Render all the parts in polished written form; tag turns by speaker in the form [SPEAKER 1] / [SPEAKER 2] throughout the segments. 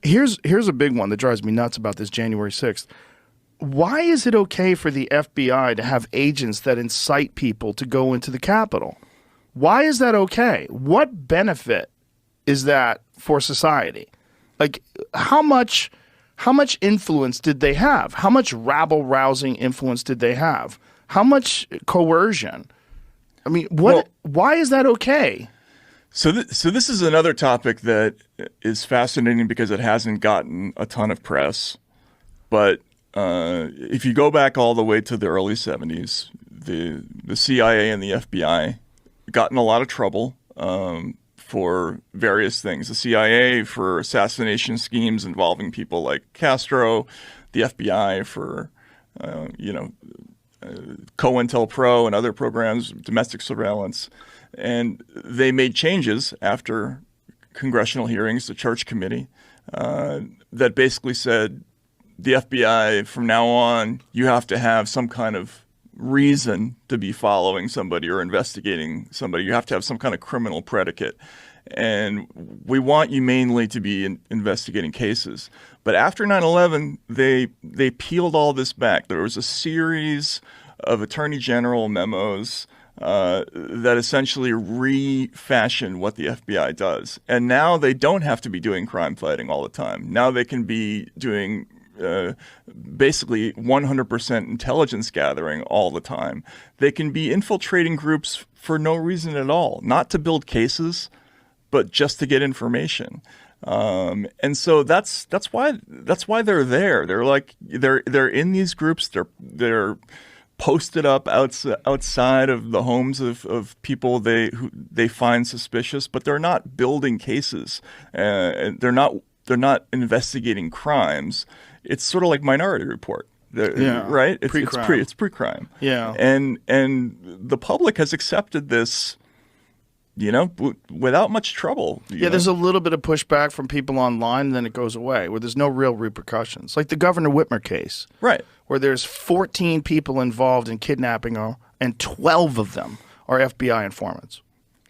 [SPEAKER 1] here's a big one that drives me nuts about this January 6th. Why is it okay for the FBI to have agents that incite people to go into the Capitol? Why is that okay? What benefit is that for society? Like, how much influence did they have? How much rabble-rousing influence did they have? How much coercion? I mean, why is that okay?
[SPEAKER 2] So this is another topic that is fascinating because it hasn't gotten a ton of press. But if you go back all the way to the early 70s, the CIA and the FBI got in a lot of trouble for various things. The CIA for assassination schemes involving people like Castro, the FBI for, COINTELPRO and other programs, domestic surveillance. And they made changes after congressional hearings, the Church Committee, that basically said, the FBI, from now on, you have to have some kind of reason to be following somebody or investigating somebody. You have to have some kind of criminal predicate. And we want you mainly to be investigating cases. But after 9/11, they peeled all this back. There was a series of attorney general memos that essentially refashioned what the FBI does. And now they don't have to be doing crime fighting all the time. Now they can be doing basically 100% intelligence gathering all the time. They can be infiltrating groups for no reason at all, not to build cases, but just to get information. And so that's why they're there. They're in these groups. They're posted up outside of the homes of people who they find suspicious, but they're not building cases. They're not investigating crimes. It's sort of like Minority Report, right?
[SPEAKER 1] Pre-crime.
[SPEAKER 2] It's pre-crime.
[SPEAKER 1] Yeah,
[SPEAKER 2] and the public has accepted this, without much trouble.
[SPEAKER 1] There's a little bit of pushback from people online, and then it goes away, where there's no real repercussions. Like the Governor Whitmer case,
[SPEAKER 2] right?
[SPEAKER 1] Where there's 14 people involved in kidnapping, and 12 of them are FBI informants,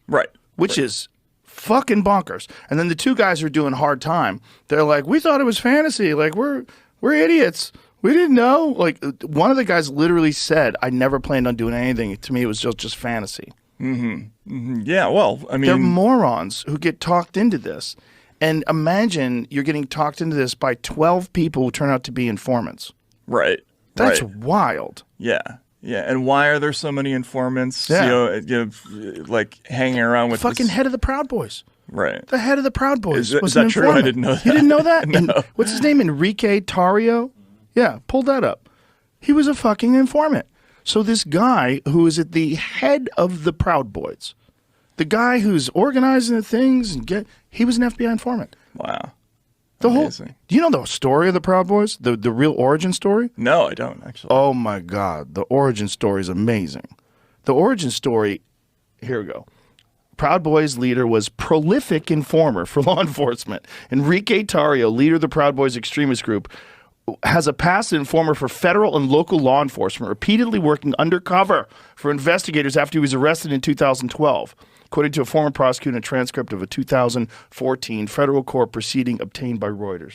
[SPEAKER 2] right?
[SPEAKER 1] Which is fucking bonkers. And then the two guys who are doing hard time, they're like, we thought it was fantasy. Like, we're idiots. We didn't know. Like, one of the guys literally said, I never planned on doing anything. To me, it was just fantasy.
[SPEAKER 2] Mm-hmm. Mm-hmm. Yeah, well, I mean...
[SPEAKER 1] They're morons who get talked into this. And imagine you're getting talked into this by 12 people who turn out to be informants.
[SPEAKER 2] Right.
[SPEAKER 1] That's wild.
[SPEAKER 2] Yeah. Yeah, and why are there so many informants?
[SPEAKER 1] Yeah.
[SPEAKER 2] Like hanging around with
[SPEAKER 1] fucking head of the Proud Boys.
[SPEAKER 2] Right.
[SPEAKER 1] The head of the Proud Boys
[SPEAKER 2] is
[SPEAKER 1] was
[SPEAKER 2] that
[SPEAKER 1] an
[SPEAKER 2] true?
[SPEAKER 1] informant.
[SPEAKER 2] I didn't know that.
[SPEAKER 1] You didn't know that?
[SPEAKER 2] No.
[SPEAKER 1] What's his name? Enrique Tarrio? Yeah, pull that up. He was a fucking informant. So this guy who is at the head of the Proud Boys, the guy who's organizing the things, he was an FBI informant.
[SPEAKER 2] Wow.
[SPEAKER 1] Amazing. Do you know the story of the Proud Boys? The real origin story?
[SPEAKER 2] No, I don't, actually.
[SPEAKER 1] Oh, my God. The origin story is amazing. The origin story, here we go. Proud Boys leader was prolific informer for law enforcement. Enrique Tarrio, leader of the Proud Boys extremist group, has a past informer for federal and local law enforcement, repeatedly working undercover for investigators after he was arrested in 2012. According to a former prosecutor in a transcript of a 2014 federal court proceeding obtained by Reuters.